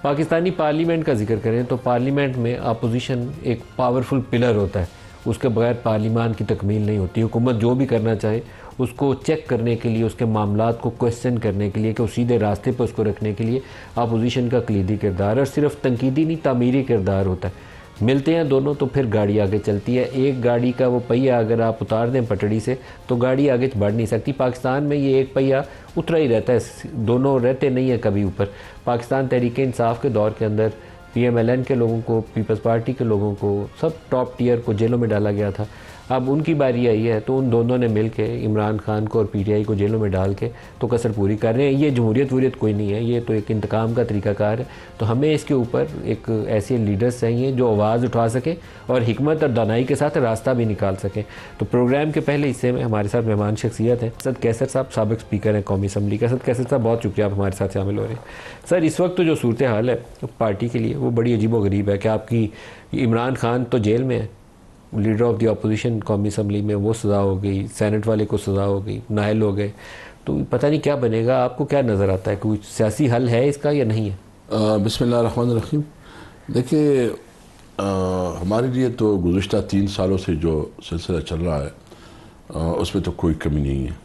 Pakistani parliament کا ذکر کریں تو پارلیمنٹ میں اپوزیشن ایک پاورفل پلر ہوتا ہے، اس کے بغیر پارلیمان کی تکمیل نہیں ہوتی. حکومت جو بھی کرنا چاہے اس کو چیک کرنے کے لیے، اس کے معاملات کو کویسچن کرنے کے لیے کہ وہ سیدھے راستے پر اس کو رکھنے کے لیے اپوزیشن کا کلیدی کردار، اور صرف تنقیدی نہیں تعمیری کردار ہوتا ہے. ملتے ہیں دونوں تو پھر گاڑی آگے چلتی ہے. ایک گاڑی کا وہ پہیہ اگر آپ اتار دیں پٹڑی سے تو گاڑی آگے بڑھ نہیں سکتی. پاکستان میں یہ ایک پہیہ اترا ہی رہتا ہے، دونوں رہتے نہیں ہیں کبھی اوپر. پاکستان تحریک انصاف کے دور کے اندر پی ایم ایل این کے لوگوں کو، پیپلز پارٹی کے لوگوں کو، سب ٹاپ ٹیئر کو جیلوں میں ڈالا گیا تھا. اب ان کی باری آئی ہے تو ان دونوں نے مل کے عمران خان کو اور پی ٹی آئی کو جیلوں میں ڈال کے تو کسر پوری کر رہے ہیں. یہ جمہوریت کوئی نہیں ہے، یہ تو ایک انتقام کا طریقہ کار ہے. تو ہمیں اس کے اوپر ایک ایسے لیڈرز چاہیے جو آواز اٹھا سکیں اور حکمت اور دانائی کے ساتھ راستہ بھی نکال سکیں. تو پروگرام کے پہلے حصے میں ہمارے ساتھ مہمان شخصیت ہیں اسد کیسر صاحب، سابق اسپیکر ہیں قومی اسمبلی کا. اسد کیسر صاحب بہت شکریہ آپ ہمارے ساتھ شامل ہو رہے ہیں. سر، اس وقت جو صورتحال ہے پارٹی کے لیے وہ بڑی عجیب و غریب ہے کہ آپ کی عمران خان تو جیل میں ہے، لیڈر آف دی اپوزیشن قومی اسمبلی میں، وہ سزا ہو گئی، سینٹ والے کو سزا ہو گئی، نااہل ہو گئے. تو پتہ نہیں کیا بنے گا. آپ کو کیا نظر آتا ہے، کوئی سیاسی حل ہے اس کا یا نہیں ہے؟ بسم اللہ الرحمن الرحیم. دیکھیے، ہمارے لیے تو گزشتہ 3 سالوں سے جو سلسلہ چل رہا ہے اس میں تو کوئی کمی نہیں ہے،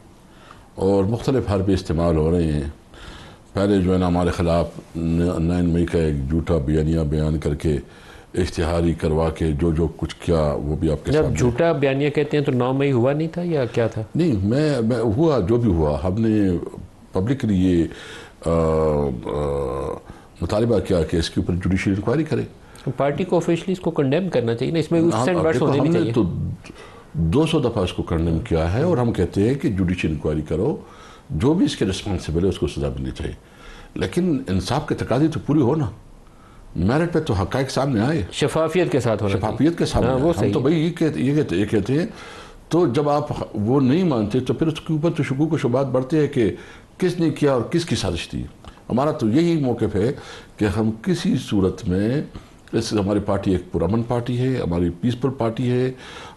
اور مختلف حربے استعمال ہو رہے ہیں. پہلے جو ہے نا ہمارے خلاف 9 مئی کا ایک جھوٹا بیانیہ بیان کر کے اشتہاری کروا کے جو کچھ کیا وہ بھی آپ کے سامنے. جب جھوٹا بیانیہ کہتے ہیں تو 9 مئی ہوا نہیں تھا یا کیا تھا؟ نہیں، میں ہوا جو بھی ہوا، ہم نے پبلکلی یہ مطالبہ کیا کہ اس کے اوپر جوڈیشل انکوائری کرے. پارٹی کو آفیشلی اس کو کنڈیم کرنا چاہیے نا، اس میں سینٹ ورڈز ہونے نہیں چاہیے. ہم نے تو 200 دفعہ اس کو کنڈیم کیا ہے، اور ہم کہتے ہیں کہ جوڈیشل انکوائری کرو، جو بھی اس کے رسپانسبل ہے اس کو سزا ملنی چاہیے. لیکن انصاف کے تقاضے تو پوری ہونا، میرٹ پہ تو حقائق سامنے آئے، شفافیت کے ساتھ ہونا، شفافیت کے سامنے آئے. ہم تو بھائی یہ کہتے ہیں. تو جب آپ وہ نہیں مانتے تو پھر اس کے اوپر تو شکوک و شبہات بڑھتے ہیں کہ کس نے کیا اور کس کی سازش تھی. ہمارا تو یہی موقف ہے کہ ہم کسی صورت میں ہماری پارٹی ایک پرامن پارٹی ہے، ہماری پیسفل پارٹی ہے،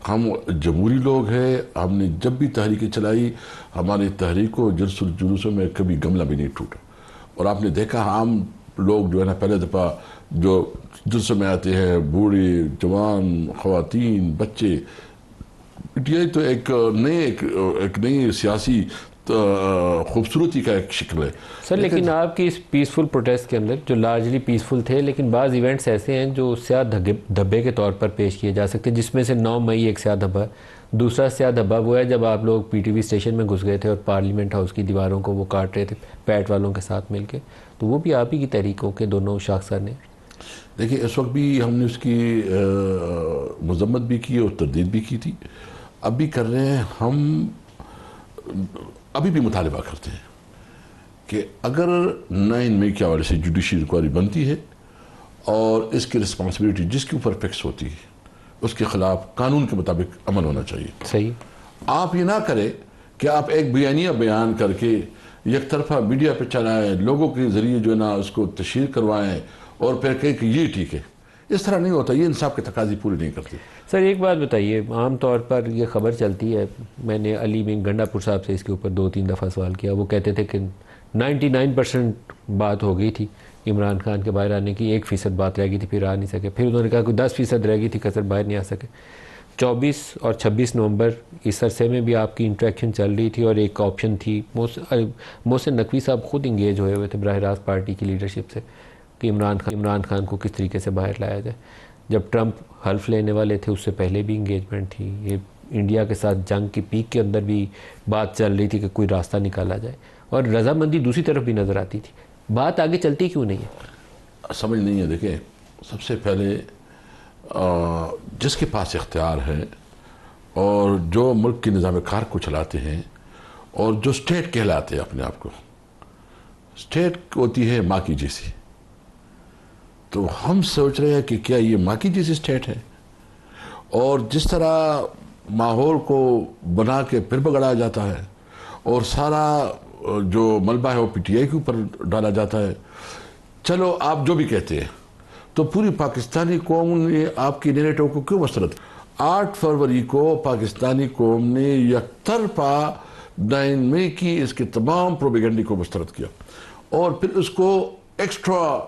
ہم جمہوری لوگ ہیں. ہم نے جب بھی تحریکیں چلائی، ہماری تحریکوں جلوسوں میں کبھی گملہ بھی نہیں ٹوٹا. اور آپ نے دیکھا عام لوگ جو ہے نا پہلے دفعہ جو جلسوں میں آتے ہیں، بوڑھے، جوان، خواتین، بچے. پی ٹی آئی تو ایک نئی سیاسی خوبصورتی کا ایک شکل ہے. سر لیکن آپ کی اس پیسفل پروٹیسٹ کے اندر جو لارجلی پیسفل تھے، لیکن بعض ایونٹس ایسے ہیں جو سیاہ دھبے کے طور پر پیش کیے جا سکتے ہیں، جس میں سے 9 مئی ایک سیاہ دھبا. دوسرا سیاہ دھبا وہ ہے جب آپ لوگ پی ٹی وی اسٹیشن میں گھس گئے تھے اور پارلیمنٹ ہاؤس کی دیواروں کو وہ کاٹ رہے تھے پیٹ والوں کے ساتھ مل کے. تو وہ بھی آپ ہی کی تحریکوں کے دونوں شاخسر نے. دیکھیے، اس وقت بھی ہم نے اس کی مذمت بھی کی اور تردید بھی کی تھی، اب بھی کر رہے ہیں. ہم ابھی بھی مطالبہ کرتے ہیں کہ اگر 9 مئی کے حوالے سے جوڈیشل انکوائری بنتی ہے اور اس کی رسپانسبلٹی جس کے اوپر فکس ہوتی ہے اس کے خلاف قانون کے مطابق عمل ہونا چاہیے. صحیح. آپ یہ نہ کریں کہ آپ ایک بیانیہ بیان کر کے یک طرفہ میڈیا پہ چلائیں، لوگوں کے ذریعے جو ہے نا اس کو تشہیر کروائیں اور پھر کہیں کہ یہ ٹھیک ہے. اس طرح نہیں ہوتا، یہ انصاف کے تقاضے پورے نہیں کرتے. سر ایک بات بتائیے، عام طور پر یہ خبر چلتی ہے، میں نے علی بن گنڈا پور صاحب سے اس کے اوپر 2-3 دفعہ سوال کیا، وہ کہتے تھے کہ 99% بات ہو گئی تھی عمران خان کے باہر آنے کی، 1% بات رہ گئی تھی، پھر آ نہیں سکے. پھر انہوں نے کہا کہ 10% رہ گئی تھی کہ سر باہر نہیں آ سکے. 24 اور 26 نومبر اس عرصے میں بھی آپ کی انٹریکشن چل رہی تھی، اور ایک آپشن تھی، محسن نقوی صاحب خود انگیج ہوئے تھے براہ راست پارٹی کی لیڈرشپ سے کہ عمران خان کو کس طریقے سے باہر لایا جائے. جب ٹرمپ حلف لینے والے تھے اس سے پہلے بھی انگیجمنٹ تھی. یہ انڈیا کے ساتھ جنگ کی پیک کے اندر بھی بات چل رہی تھی کہ کوئی راستہ نکالا جائے، اور رضامندی دوسری طرف بھی نظر آتی تھی. بات آگے چلتی کیوں نہیں ہے؟ سمجھ نہیں ہے. دیکھیں، سب سے پہلے جس کے پاس اختیار ہے اور جو ملک کے نظام کار کو چلاتے ہیں اور جو اسٹیٹ کہلاتے ہیں اپنے آپ کو، اسٹیٹ ہوتی ہے ماں کی جیسی. تو ہم سوچ رہے ہیں کہ کیا یہ ماں کی جیسی اسٹیٹ ہے؟ اور جس طرح ماحول کو بنا کے پھر بگڑایا جاتا ہے اور سارا جو ملبہ ہے وہ پی ٹی آئی کے اوپر ڈالا جاتا ہے. چلو آپ جو بھی کہتے ہیں، تو پوری پاکستانی قوم نے آپ کی نیریٹو کو کیوں مسترد؟ 8 فروری کو پاکستانی قوم نے یک طرفہ 9 مئی کی اس کے تمام پروپیگنڈے کو مسترد کیا، اور پھر اس کو ایکسٹرا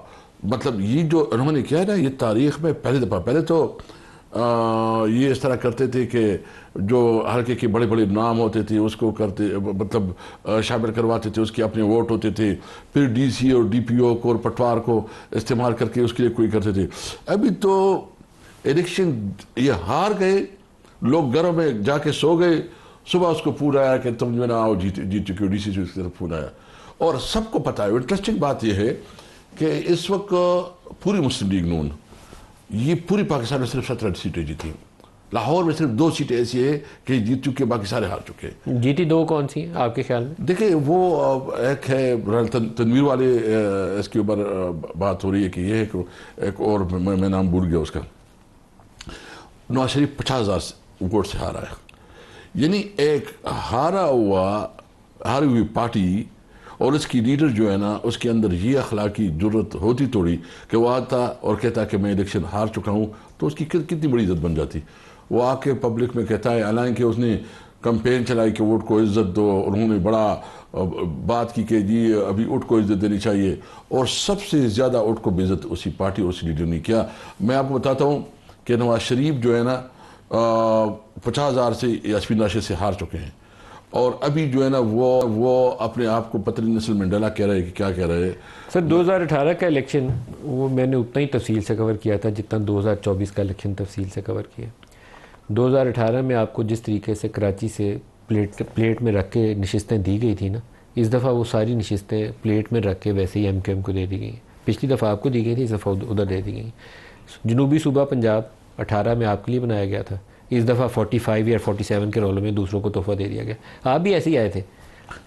مطلب یہ جو انہوں نے کیا ہے نا، یہ تاریخ میں پہلی دفعہ، پہلے تو یہ اس طرح کرتے تھے کہ جو حلقے کے بڑے بڑے نام ہوتے تھے اس کو کرتے، مطلب شامل کرواتے تھے، اس کے اپنے ووٹ ہوتے تھے، پھر ڈی سی اور ڈی پی او کو اور پٹوار کو استعمال کر کے اس کے لیے کوئی کرتے تھے۔ ابھی تو الیکشن یہ ہار گئے، لوگ گھروں میں جا کے سو گئے، صبح اس کو فون آیا کہ تم جو ہے نا آؤ جیت چکے ہو، ڈی سی سے اس کی طرف فون آیا، اور سب کو پتہ ہے۔ انٹرسٹنگ بات یہ ہے کہ اس وقت پوری مسلم لیگ نون یہ پوری پاکستان میں صرف 17 سیٹیں جیتی، لاہور میں صرف 2 سیٹیں ایسی ہیں کہ جیت چکے، باقی سارے ہار چکے ہیں۔ جیتی 2 کون سی ہیں آپ کے خیال میں؟ دیکھیں وہ ایک ہے تنویر والے، اس کے اوپر بات ہو رہی ہے کہ یہ ایک اور میں نام بھول گیا اس کا، نواز شریف 50,000 ووٹ سے ہارا ہے، یعنی ایک ہاری ہوئی پارٹی اور اس کی لیڈر جو ہے نا، اس کے اندر یہ اخلاقی جرت ہوتی تھوڑی کہ وہ آتا اور کہتا کہ میں الیکشن ہار چکا ہوں، تو اس کی کتنی بڑی عزت بن جاتی۔ وہ آ کے پبلک میں کہتا ہے، حالانکہ اس نے کمپین چلائی کہ ووٹ کو عزت دو، اور انہوں نے بڑا بات کی کہ جی ابھی ووٹ کو عزت دینی چاہیے، اور سب سے زیادہ ووٹ کو بے عزت اسی پارٹی اور اسی لیڈر نے کیا۔ میں آپ کو بتاتا ہوں کہ نواز شریف جو ہے نا 50,000 سے یاسمین راشد سے ہار چکے ہیں، اور ابھی جو ہے نا وہ اپنے آپ کو پتہ نہیں نسل منڈیلا کہہ رہے کہ کیا کہہ رہے ہیں۔ سر 2018 کا الیکشن وہ میں نے اتنا ہی تفصیل سے کور کیا تھا جتنا 2024 کا الیکشن تفصیل سے کور کیا۔ 2018 میں آپ کو جس طریقے سے کراچی سے پلیٹ میں رکھ کے نشستیں دی گئی تھی نا، اس دفعہ وہ ساری نشستیں پلیٹ میں رکھ کے ویسے ہی ایم کیو ایم کو دے دی گئی۔ پچھلی دفعہ آپ کو دی گئی تھی، اس دفعہ ادھر دے دی گئی۔ جنوبی صوبہ پنجاب 18 میں آپ کے لیے بنایا گیا تھا، اس دفعہ 45 یا 47 کے رولوں میں دوسروں کو تحفہ دے دیا گیا۔ آپ بھی ایسے ہی آئے تھے،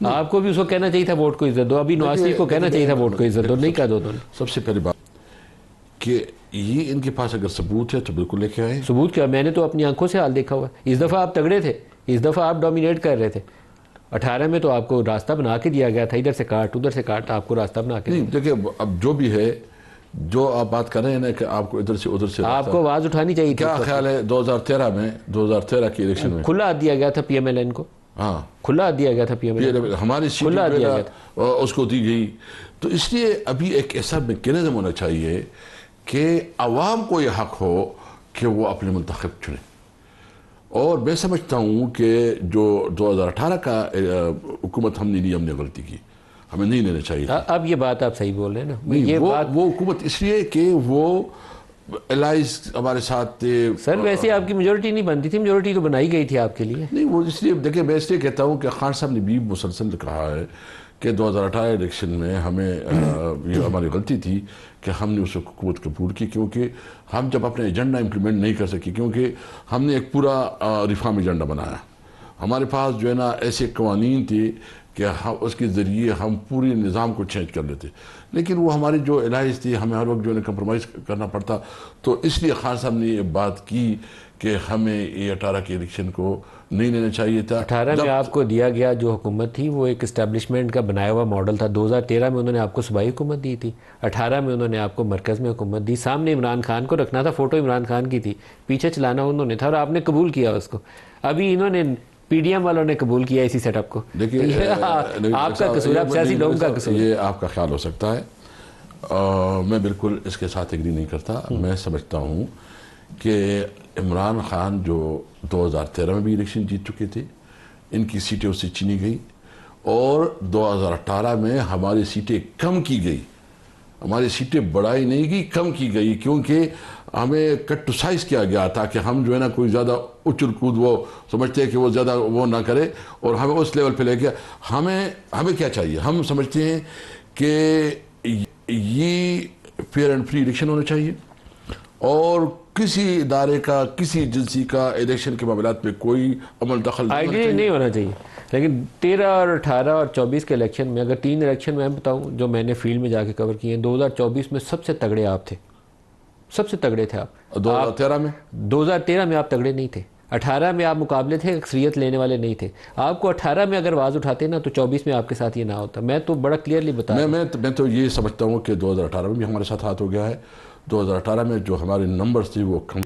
آپ کو بھی اس کو کہنا چاہیے تھا ووٹ کو عزت دو، ابھی نواز شریف کو کہنا چاہیے تھا ووٹ کو عزت دو، نہیں کہا دو نے۔ سب سے پہلی بات کہ یہ ان کے پاس اگر ثبوت ہے تو بالکل لے کے آئے۔ ثبوت کیا؟ میں نے تو اپنی آنکھوں سے حال دیکھا ہوا ہے۔ اس دفعہ آپ تگڑے تھے، اس دفعہ آپ ڈومینیٹ کر رہے تھے۔ 18 میں تو آپ کو راستہ بنا کے دیا گیا تھا، ادھر سے کاٹ ادھر سے کاٹ، آپ کو راستہ بنا کے نہیں دیکھیں، اب جو بھی ہے، جو آپ بات کر رہے ہیں نا کہ آپ کو ادھر سے ادھر سے آپ کو آواز اٹھانی چاہیے تھی۔ کیا خیال ہے 2013 کے الیکشن میں کھلا دیا گیا تھا پی ایم ایل این کو، ہاں کھلا دیا گیا تھا پی ایم ایل این، ہماری سیٹ اس کو دی گئی، تو اس لیے ابھی ایک ایسا میکینزم ہونا چاہیے کہ عوام کو یہ حق ہو کہ وہ اپنے منتخب چنے۔ اور میں سمجھتا ہوں کہ جو 2018 کا حکومت ہم نے لی، ہم نے غلطی کی، ہمیں نہیں لینا چاہیے تھا۔ اب یہ بات آپ صحیح بول رہے ہیں نا، یہ یہ بات وہ حکومت اس لیے کہ وہ الائز ہمارے ساتھ تھے۔ سر ویسے آپ کی میجورٹی نہیں بنتی تھی، میجورٹی تو بنائی گئی تھی آپ کے لیے۔ نہیں وہ اس لیے دیکھیں، میں اس لیے کہتا ہوں کہ خان صاحب نے بھی مسلسل کہا ہے کہ 2018 الیکشن میں ہمیں یہ ہماری غلطی تھی کہ ہم نے اس حکومت قبول کی، کیونکہ ہم جب اپنے ایجنڈا امپلیمنٹ نہیں کر سکی، کیونکہ ہم نے ایک پورا ریفارم ایجنڈا بنایا، ہمارے پاس جو ہے نا ایسے قوانین تھے کہ اس کے ذریعے ہم پوری نظام کو چینج کر لیتے، لیکن وہ ہماری جو الائز تھی، ہمیں ہر وقت جو ہے کمپرومائز کرنا پڑتا، تو اس لیے خان صاحب نے یہ بات کی کہ ہمیں یہ 18 کے الیکشن کو نہیں لینا چاہیے تھا۔ 18 میں آپ کو دیا گیا جو حکومت تھی وہ ایک اسٹیبلشمنٹ کا بنایا ہوا ماڈل تھا۔ 2013 میں انہوں نے آپ کو صوبائی حکومت دی تھی، 18 میں انہوں نے آپ کو مرکز میں حکومت دی، سامنے عمران خان کو رکھنا تھا، فوٹو عمران خان کی تھی، پیچھے چلانا انہوں نے تھا، اور آپ نے قبول کیا اس کو۔ ابھی انہوں نے پی ڈی ایم والوں نے قبول کیا اسی سیٹ اپ کو۔ آپ کا قصور، آپ سیاسی لوگوں کا قصور۔ یہ آپ کا خیال ہو سکتا ہے، میں بالکل اس کے ساتھ ایگری نہیں کرتا۔ میں سمجھتا ہوں کہ عمران خان جو 2013 میں بھی الیکشن جیت چکے تھے، ان کی سیٹیں اس سے چینی گئی، اور 2018 میں ہماری سیٹیں کم کی گئی، ہماری سیٹیں بڑھائی نہیں گئی، کم کی گئی، کیونکہ ہمیں کٹ ٹو سائز کیا گیا تھا کہ ہم جو ہے نا کوئی زیادہ اچھل کود وہ سمجھتے ہیں کہ وہ زیادہ وہ نہ کرے، اور ہمیں اس لیول پہ لے کے ہمیں کیا چاہیے، ہم سمجھتے ہیں کہ یہ فیئر اینڈ فری الیکشن ہونا چاہیے، اور کسی ادارے کا، کسی ایجنسی کا الیکشن کے معاملات میں کوئی عمل دخل نہیں ہونا چاہیے۔ لیکن 13 اور 18 اور 24 کے الیکشن میں، اگر 3 الیکشن میں بتاؤں جو میں نے فیلڈ میں جا کے کور کیے ہیں، 2024 میں سب سے تگڑے آپ تھے، سب سے تگڑے تھے آپ۔ 2013 میں آپ تگڑے نہیں تھے، 18 میں آپ مقابلے تھے، اکثریت لینے والے نہیں تھے۔ آپ کو 18 میں اگر آواز اٹھاتے نا تو 24 میں آپ کے ساتھ یہ نہ ہوتا۔ میں تو بڑا کلیئرلی بتا رہا ہوں۔ میں تو یہ سمجھتا ہوں کہ 2018 میں بھی ہمارے ساتھ ہاتھ ہو گیا ہے۔ 2018 میں جو ہمارے نمبرز تھے وہ کم،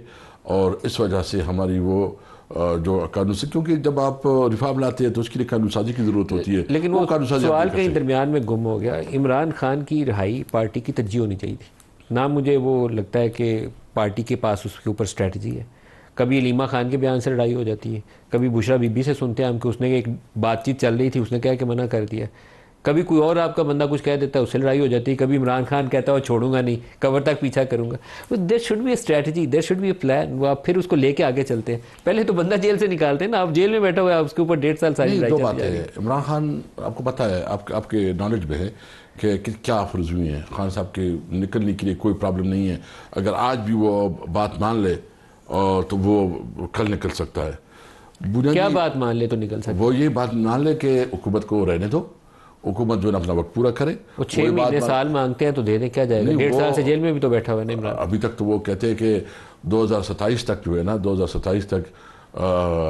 اور اس وجہ سے ہماری وہ جو قانون سے، کیونکہ جب آپ ریفارم لاتے ہیں تو اس کے لیے قانون سازی کی ضرورت ہوتی ہے، لیکن وہ سوال کہیں درمیان میں گم ہو گیا۔ عمران خان کی رہائی پارٹی کی ترجیح ہونی چاہیے تھی، نہ مجھے وہ لگتا ہے کہ پارٹی کے پاس اس کے اوپر اسٹریٹجی ہے. کبھی علیمہ خان کے بیان سے لڑائی ہو جاتی ہے, کبھی بشرا بی بی سے سنتے ہیں ہم کہ اس نے ایک بات چیت چل رہی تھی, اس نے کہا کہ منع کر دیا, کبھی کوئی اور آپ کا بندہ کچھ کہہ دیتا ہے اس سے لڑائی ہو جاتی ہے, کبھی عمران خان کہتا ہے وہ چھوڑوں گا نہیں, کور تک پیچھا کروں گا. There should be a strategy, there should be a plan. وہ آپ پھر اس کو لے کے آگے چلتے ہیں. پہلے تو بندہ جیل سے نکالتے ہیں نا, آپ جیل میں بیٹھا ہوا ہے, اس کے اوپر 1.5 سال ساری لڑائی دو چلتی جا باتیں رہی ہیں. ہے. عمران خان آپ کو پتہ ہے, آپ کے نالج میں ہے کہ کیا آفرز ہوئی ہیں خان صاحب کے نکلنے کے لیے کوئی پرابلم نہیں ہے. اگر آج بھی وہ بات مان لے اور تو وہ کل نکل سکتا ہے. کیا بات مان لے تو نکل سکتا ہے؟ وہ یہ بات مان لے کہ حکومت کو رہنے دو, حکومت جو ہے اپنا وقت پورا کرے. وہ 6 مہینے سال مانگتے ہیں تو دے دیں, کیا جائے گا. 1.5 سال سے جیل میں بھی تو بیٹھا ہوا ہے نا عمران. ابھی تک تو وہ کہتے ہیں کہ 2027 تک جو ہے نا, 2027 تک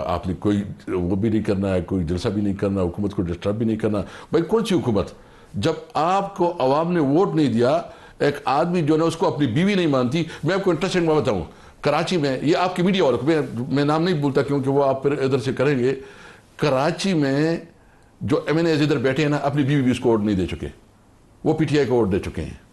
آپ نے کوئی وہ بھی نہیں کرنا ہے, کوئی جلسہ بھی نہیں کرنا, حکومت کو ڈسٹرب بھی نہیں کرنا. بھائی کون سی حکومت, جب آپ کو عوام نے ووٹ نہیں دیا, ایک آدمی جو ہے نا اس کو اپنی بیوی نہیں مانتی. میں آپ کو انٹرسٹنگ بات بتاؤں, کراچی میں, یہ آپ کی میڈیا والوں کو میں نام نہیں بولتا کیونکہ وہ آپ پھر ادھر سے کریں گے, کراچی میں جو ایم این ایز ادھر بیٹھے ہیں نا, اپنی بیوی بھی اس کو ووٹ نہیں دے چکے. وہ پی ٹی آئی کو ووٹ دے چکے ہیں.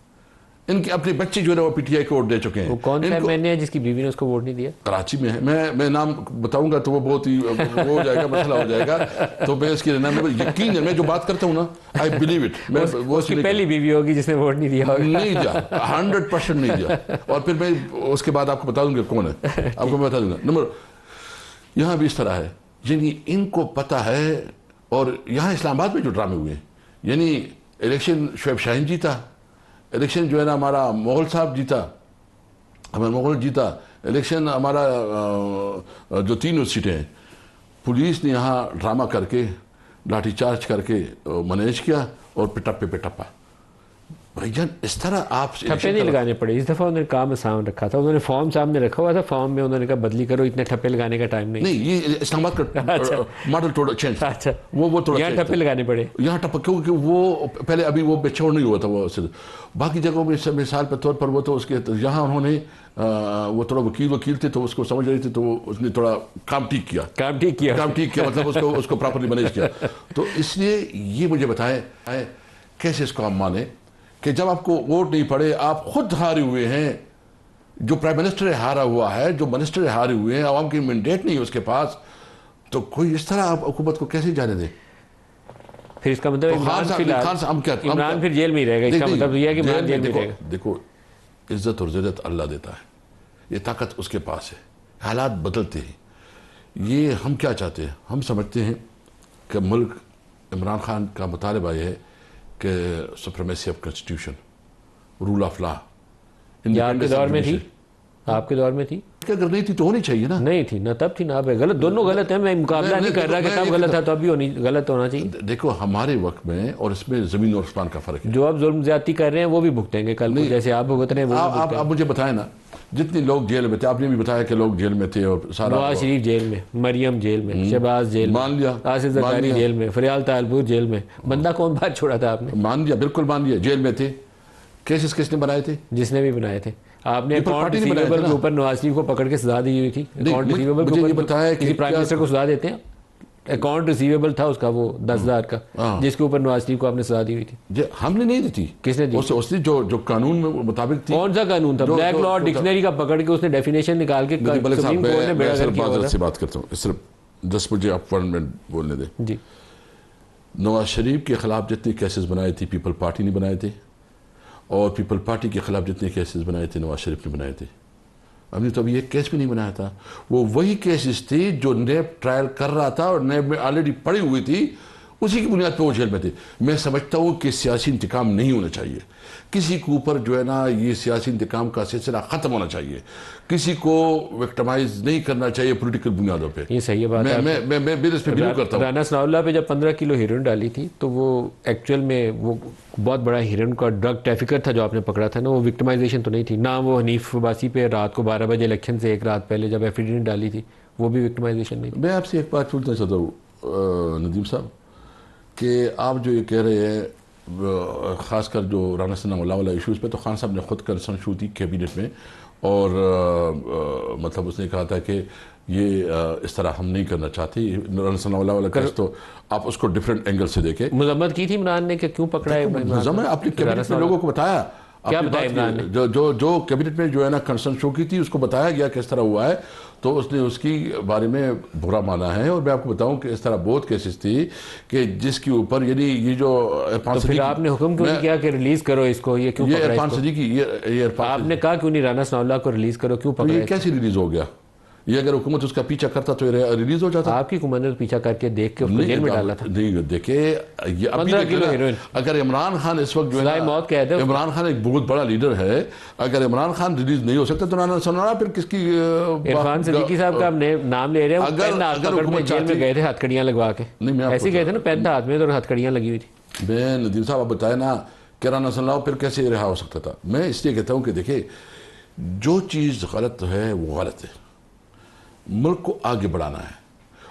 ان کے اپنے بچے جو ہے نا وہ پی ٹی آئی کو ووٹ دے چکے ہیں. وہ کون سا ایم این اے ہے جس کی بیوی نے اس کو ووٹ نہیں دیا؟ کراچی میں ہے. میں نام بتاؤں گا تو وہ بہت ہی وہ ہو جائے گا, مسئلہ ہو جائے گا. تو میں اس کے نام میں یقین ہے, میں جو بات کرتا ہوں نا, آئی بلیو اٹ. میں وہ اس کی پہلی بیوی ہوگی جس نے ووٹ نہیں دیا ہوگا. نہیں دیا, 100% نہیں دیا. اور پھر میں اس کے بعد آپ کو بتا دوں گا کون ہے, آپ کو میں بتا دوں گا. نمبر یہاں بھی اس طرح ہے, یعنی ان کو پتہ ہے. اور یہاں اسلام آباد میں جو ڈرامے ہوئے ہیں, یعنی الیکشن شعیب شاہین جیتا, الیکشن جو ہے نا ہمارا مغل صاحب جیتا, ہمارا مغل جیتا الیکشن, ہمارا جو 3 سیٹیں ہیں, پولیس نے یہاں ڈرامہ کر کے لاٹھی چارج کر کے مینیج کیا اور پہ ٹپا. بھائی جان اس طرح آپ ٹھپے نہیں لگانے پڑے. اس دفعہ انہوں نے کام آسان رکھا تھا, انہوں نے فارم سامنے رکھا ہوا تھا, فارم میں انہوں نے کہا بدلی کرو, اتنے ٹھپے لگانے کا ٹائم نہیں. یہ اسلام آباد کا ماڈل تھوڑا چینج. اچھا, وہ تھوڑا یہاں ٹھپے لگانے پڑے. یہاں ٹپا کیونکہ وہ پہلے ابھی وہ میچور نہیں ہوا تھا. وہ باقی جگہوں میں مثال کے طور پر وہ تو اس کے یہاں انہوں نے وہ تھوڑا وکیل تھے تو اس کو سمجھ رہے تھے, تو اس نے تھوڑا کام ٹھیک کیا مطلب اس کو پراپرلی مینیج کیا. تو اس لیے یہ مجھے بتائے کیسے اس کو ہم مانیں کہ جب آپ کو ووٹ نہیں پڑے, آپ خود ہارے ہوئے ہیں, جو پرائم منسٹر ہارا ہوا ہے, جو منسٹر ہارے ہوئے ہیں, عوام کی مینڈیٹ نہیں ہے اس کے پاس, تو کوئی اس طرح آپ حکومت کو کیسے جانے دیں؟ پھر اس کا مطلب عمران پھر جیل میں ہی رہے گا. اس کا مطلب یہ ہے کہ عمران جیل میں رہے گا. دیکھو عزت اور ذلت اللہ دیتا ہے, یہ طاقت اس کے پاس ہے, حالات بدلتے ہیں. یہ ہم کیا چاہتے ہیں, ہم سمجھتے ہیں کہ ملک, عمران خان کا مطالبہ یہ ہے کہ supremacy of constitution, rule of law. آپ کے دور میں تھی, آپ کے دور میں تھی, اگر نہیں تھی تو ہونی چاہیے نا. نہیں تھی, نہ تب تھی نہ اب ہے. غلط, دونوں غلط ہیں. میں مقابلہ نہیں کر رہا کہ تب غلط تھا تو اب بھی غلط ہونا چاہیے. دیکھو ہمارے وقت میں اور اس میں زمین اور آسمان کا فرق ہے. جو اب ظلم زیادتی کر رہے ہیں وہ بھی بھگتیں گے کل کو, جیسے آپ بھگت رہے ہیں. آپ مجھے بتائیں نا, جتنے لوگ جیل میں تھے, آپ نے بھی بتایا کہ لوگ جیل میں تھے, اور سارا نواز شریف جیل میں, مریم جیل میں, شہباز جیل میں, مان لیا, آصف زرداری جیل میں, فریال طالبور جیل میں. بندہ کون بات چھوڑا تھا آپ نے؟ مان لیا, بالکل مان لیا, جیل میں تھے. کیسز کس نے بنائے تھے؟ جس نے بھی بنائے تھے. آپ نے اکاؤنٹ ریسیویبل کے اوپر نواز شریف کو پکڑ کے سزا دی ہوئی تھی. اکاؤنٹ ریسیویبل کے اوپر کسی پرائم منسٹر کو سزا دیتے ہیں, اکاؤنٹ ریسیویبل تھا اس کا وہ 10,000 کا, جس کے اوپر نواز شریف کو آپ نے سزا دی ہوئی تھی. ہم نے نہیں دی تھی. کس نے دی؟ اس نے جو قانون میں مطابق تھی. کون سا قانون تھا؟ بلیک لا ڈکشنری کا پکڑ کے اس نے ڈیفینیشن نکال کے سپریم کورٹ نے بیڑا کر کیا ہوا سے بات کرتا ہوں. صرف 10 مجھے آپ 1 منٹ بولنے دیں. جی. نواز شریف کے خلاف جتنے کیسز بنائے تھے پیپل پارٹی نے بنائے تھے, اور پیپل پارٹی کے خلاف جتنے کیسز بنائے تھے نواز شریف نے بنائے تھے. ہم نے تو ابھی ایک کیس بھی نہیں بنایا تھا. وہ وہی کیسز تھے جو نیب ٹرائل کر رہا تھا اور نیب میں آلریڈی پڑی ہوئی تھی, اسی کی بنیاد پہ وہ جیل میں تھے. میں سمجھتا ہوں کہ سیاسی انتقام نہیں ہونا چاہیے. کسی کے اوپر جو ہے نا یہ سیاسی انتقام کا سلسلہ ختم ہونا چاہیے. کسی کو وکٹمائز نہیں کرنا چاہیے پولیٹیکل بنیادوں پہ. یہ صحیح بات ہے. میں اس پہ بلیو کرتا ہوں. رانا ثناء اللہ پہ جب 15 کلو ہیروئن ڈالی تھی تو وہ ایکچوئل میں وہ بہت بڑا ہیروئن کا ڈرگ ٹریفکر تھا جو آپ نے پکڑا تھا نا, وہ وکٹمائزیشن تو نہیں تھی. نہ وہ حنیف عباسی پہ رات کو 12 بجے الیکشن سے ایک رات پہلے جب ایفیڈیوٹ ڈالی تھی, وہ بھی وکٹمائزیشن نہیں تھی. میں آپ سے ایک بات پوچھنا چاہتا ہوں ندیم صاحب, کہ آپ جو یہ کہہ رہے ہیں خاص کر جو رانا ثناء اللہ والا ایشوز پہ, تو خان صاحب نے خود کنسرن شو تھی کیبنٹ میں, اور مطلب اس نے کہا تھا کہ یہ اس طرح ہم نہیں کرنا چاہتے. رانا ثناء اللہ والا کیس تو آپ اس کو ڈفرینٹ اینگل سے دیکھیں. مذمت کی تھی عمران نے کہ کیوں پکڑا ہے. آپ نے کیبنٹ میں لوگوں کو بتایا, کیا بتایا عمران نے؟ جو کیبنٹ میں جو ہے نا کنسرن شو کی تھی اس کو بتایا گیا کس طرح ہوا ہے، تو اس نے اس کی بارے میں برا مانا ہے. اور میں آپ کو بتاؤں کہ اس طرح بہت کیسز تھی کہ جس کے اوپر یعنی یہ جو عرفان تو پھر آپ نے حکم کیوں نہیں کیا کہ ریلیز کرو اس کو؟ یہ کیوں پکڑا عرفان اس کو؟ صدیقی یہ عرفان آپ نے کہا کیوں نہیں رانا ثناء اللہ کو ریلیز کرو، کیوں پکڑا؟ یہ کیسے ریلیز ہو گیا؟ یہ اگر حکومت اس کا پیچھا کرتا تو ریلیز ہو جاتا. آپ کی حکومت نے پیچھا کر کے دیکھ کے اس کو جیل میں ڈالا تھا. نہیں دیکھیں یہ 15 کلو ہیروئن. اگر عمران خان اس وقت جو سزائے موت قید ہے. عمران خان ایک بہت بڑا لیڈر ہے، اگر عمران خان ریلیز نہیں ہو سکتا تو رانا ثناء اللہ پھر کس کی؟ عرفان صدیقی صاحب کا نام لے رہے ہیں، وہ پین ہاتھ پکڑ میں جیل میں گئے تھے ہتھ کڑیاں لگوا کے. ایسے گئے تھے نا، پین ہاتھ میں تو ہتھ کڑیاں لگی ہوئی تھی. میں ندیم صاحب آپ بتائیں نا کہ رانا ثناء اللہ پھر کیسے رہا ہو سکتا تھا؟ میں اس لیے کہتا ہوں کہ دیکھیں جو چیز غلط ہے وہ غلط ہے. ملک کو آگے بڑھانا ہے،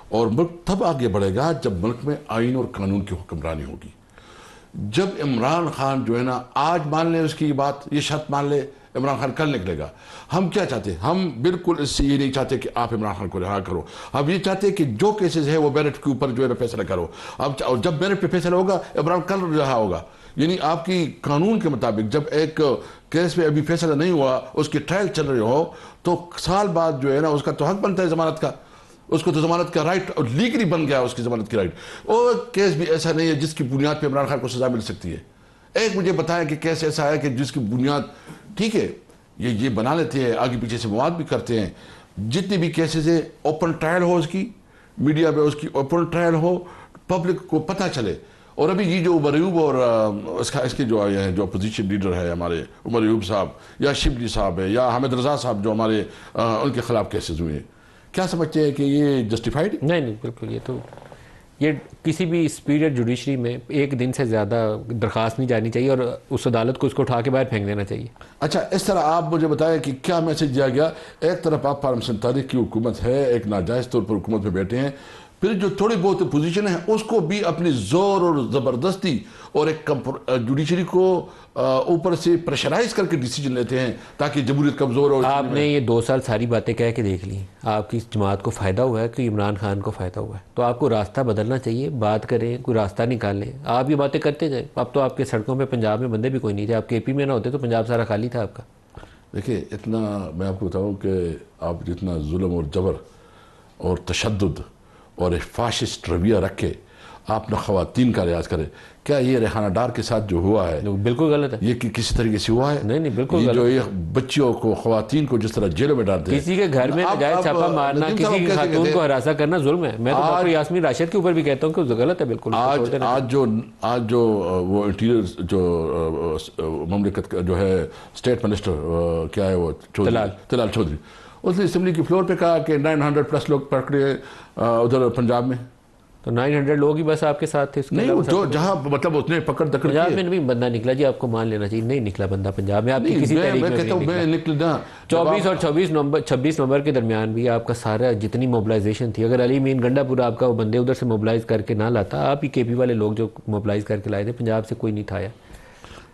اور ملک تب آگے بڑھے گا جب ملک میں آئین اور قانون کی حکمرانی ہوگی. جب عمران خان جو ہے نا آج مان لے اس کی بات، یہ شرط مان لے عمران خان کل نکلے گا. ہم کیا چاہتے ہیں؟ ہم بالکل اس سے یہ نہیں چاہتے کہ آپ عمران خان کو رہا کرو. ہم یہ چاہتے ہیں کہ جو کیسز ہے وہ میرٹ کے اوپر جو ہے فیصلہ کرو. اب جب میرٹ پہ فیصلہ ہوگا عمران کل رہا ہوگا. یعنی آپ کی قانون کے مطابق جب ایک کیس میں ابھی فیصلہ نہیں ہوا، اس کی ٹرائل چل رہی ہو، تو سال بعد جو ہے نا اس کا تو حق بنتا ہے ضمانت کا. اس کو تو ضمانت کا رائٹ اور لیگلی بن گیا اس کی ضمانت کی رائٹ. اور کیس بھی ایسا نہیں ہے جس کی بنیاد پہ عمران خان کو سزا مل سکتی ہے. ایک مجھے بتائیں کہ کیس ایسا ہے کہ جس کی بنیاد ٹھیک ہے یہ بنا لیتے ہیں، آگے پیچھے سے مواد بھی کرتے ہیں. جتنی بھی کیسز ہیں اوپن ٹرائل ہو، اس کی میڈیا پہ اس کی اوپن ٹرائل ہو، پبلک کو پتہ چلے. اور ابھی یہ جو عمر ایوب اور اس کے جو اپوزیشن لیڈر ہے ہمارے عمر ایوب صاحب یا شبلی صاحب ہے یا حامد رضا صاحب جو ہمارے ان کے خلاف کیسز ہوئے ہیں، کیا سمجھتے ہیں کہ یہ جسٹیفائڈ؟ نہیں بالکل. یہ کسی بھی اسپیریٹ جوڈیشری میں ایک دن سے زیادہ درخواست نہیں جانی چاہیے اور اس عدالت کو اس کو اٹھا کے باہر پھینک دینا چاہیے. اچھا اس طرح آپ مجھے بتائیں کہ کیا میسج دیا گیا؟ ایک طرف آپ فارمیشن تاریخ کی حکومت ہے، ایک ناجائز طور پر حکومت میں بیٹھے ہیں، پھر جو تھوڑی بہت پوزیشن ہے اس کو بھی اپنی زور اور زبردستی اور ایک جوڈیشری کو اوپر سے پریشرائز کر کے ڈیسیجن لیتے ہیں تاکہ جمہوریت کمزور ہو. آپ نے یہ 2 سال ساری باتیں کہہ کے دیکھ لی، آپ کی جماعت کو فائدہ ہوا ہے کہ عمران خان کو فائدہ ہوا ہے، تو آپ کو راستہ بدلنا چاہیے. بات کریں، کوئی راستہ نکالیں. آپ یہ باتیں کرتے جائیں. اب تو آپ کے سڑکوں پہ پنجاب میں بندے بھی کوئی نہیں تھے. آپ کے اے پی میں نہ ہوتے تو پنجاب سارا خالی تھا آپ کا. دیکھیں اتنا میں آپ کو بتاؤں کہ آپ جتنا ظلم اور جبر اور تشدد اور ایک فاشسٹ رویہ رکھ کے آپ نہ خواتین کا لحاظ کریں، کیا یہ ریحانہ ڈار کے ساتھ جو ہوا ہے بالکل غلط ہے. یہ کسی طریقے سے ہوا ہے؟ نہیں بالکل یہ غلط. جو یہ بچیوں کو، خواتین کو جس طرح جیلوں میں ڈالتے ہیں، کسی کے گھر میں ناجائز چھاپا مارنا، کسی کی خاتون کو ہراساں کرنا ظلم ہے. میں تو ڈاکٹر یاسمین راشد کے اوپر بھی کہتا ہوں کہ غلط ہے بالکل. آج جو وہ انٹیریئر جو مملکت کا جو ہے اسٹیٹ منسٹر کیا ہے وہ طلال چودھری، اس نے اسمبلی کی فلور پہ کہا کہ 900+ لوگ پکڑے ادھر پنجاب میں. تو 900 لوگ ہی بس آپ کے ساتھ تھے؟ نہیں جو جہاں مطلب اس نے پکڑ دکڑ پنجاب میں نہیں بندہ نکلا جی، آپ کو مان لینا چاہیے. نہیں نکلا بندہ پنجاب میں آپ کی کسی تحریک میں نکلا. 24 اور 26 نومبر کے درمیان بھی آپ کا سارا جتنی موبلائزیشن تھی، اگر علی امین گنڈا پور آپ کا وہ بندے ادھر سے موبلائز کر کے نہ لاتا، آپ ہی کے پی والے لوگ جو موبلائز کر کے لائے تھے، پنجاب سے کوئی نہیں تھا.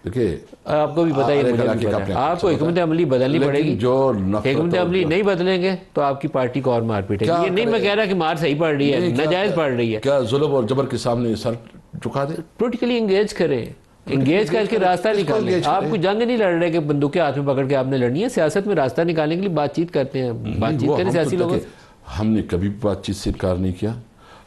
دیکھیے آپ کو بھی بتائیے، مجھے بھی بتائیے، آپ کو حکمت عملی بدلنی پڑے گی. حکمت عملی نہیں بدلیں گے تو آپ کی پارٹی کو اور مار پیٹے گی. یہ نہیں میں کہہ رہا کہ مار صحیح پڑ رہی ہے، ناجائز پڑ رہی ہے. کیا ظلم اور جبر کے سامنے سر چکا دیں؟ پولیٹیکلی انگیج کریں، انگیج کر کے راستہ نکالیں. آپ کو جنگ نہیں لڑ رہے کہ بندوقیں ہاتھ میں پکڑ کے آپ نے لڑنی ہے. سیاست میں راستہ نکالنے کے لیے بات چیت کرتے ہیں، بات چیت کریں سیاسی لوگوں سے. ہم نے کبھی بات چیت سے انکار نہیں کیا،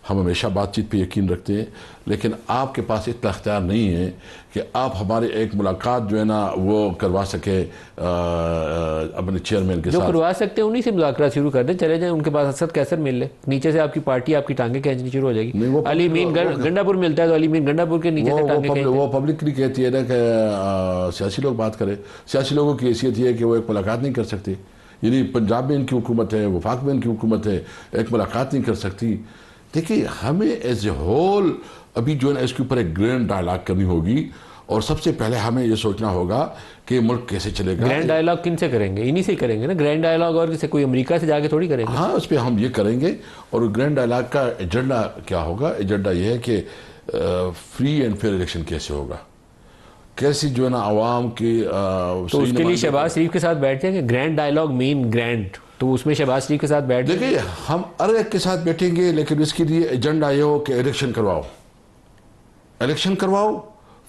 ہم ہمیشہ بات چیت پہ یقین رکھتے ہیں، لیکن آپ کے پاس اتنا اختیار نہیں ہے کہ آپ ہمارے ایک ملاقات جو ہے نا وہ کروا سکے اپنے چیئرمین کے ساتھ. جو کروا سکتے ہیں انہی سے مذاکرات شروع کر دیں، چلے جائیں ان کے پاس اسد کیسر مل لے، نیچے سے آپ کی پارٹی آپ کی ٹانگیں کھینچنی شروع ہو جائے گی. علی امین گنڈا پور ملتا ہے تو علی امین گنڈا پور کے نیچے سے ٹانگیں کھینچتے ہیں. وہ پبلکلی کہتی ہے نا کہ سیاسی لوگ بات کریں. سیاسی لوگوں کی حیثیت یہ ہے کہ وہ ایک ملاقات نہیں کر سکتے. یعنی پنجاب میں ان کی حکومت ہے، وفاق میں ان کی حکومت ہے، ایک ملاقات نہیں کر سکتی. دیکھیے ہمیں ایز اے ہول ابھی جو ہے نا اس کے اوپر ایک گرینڈ ڈائلاگ کرنی ہوگی، اور سب سے پہلے ہمیں یہ سوچنا ہوگا کہ ملک کیسے چلے گا. گرینڈ ڈائلاگ کن سے کریں گے؟ انہی سے کریں گے نا. گرینڈ ڈائلاگ اور کسی کوئی امریکہ سے جا کے تھوڑی کریں گے. ہاں اس پہ ہم یہ کریں گے. اور گرینڈ ڈائلاگ کا ایجنڈا کیا ہوگا؟ ایجنڈا یہ ہے کہ فری اینڈ فیئر الیکشن کیسے ہوگا، کیسی جو ہے نا عوام کی. تو اس کے لیے شہباز شریف کے ساتھ بیٹھ جائیں گے. گرینڈ ڈائلاگ مین گرینڈ، تو اس میں شہباز شریف کے ساتھ بیٹھ جائیں. دیکھیے ہم ہر ایک کے ساتھ بیٹھیں گے، لیکن اس کے لیے ایجنڈا یہ ہو کہ الیکشن کرواؤ، الیکشن کرواؤ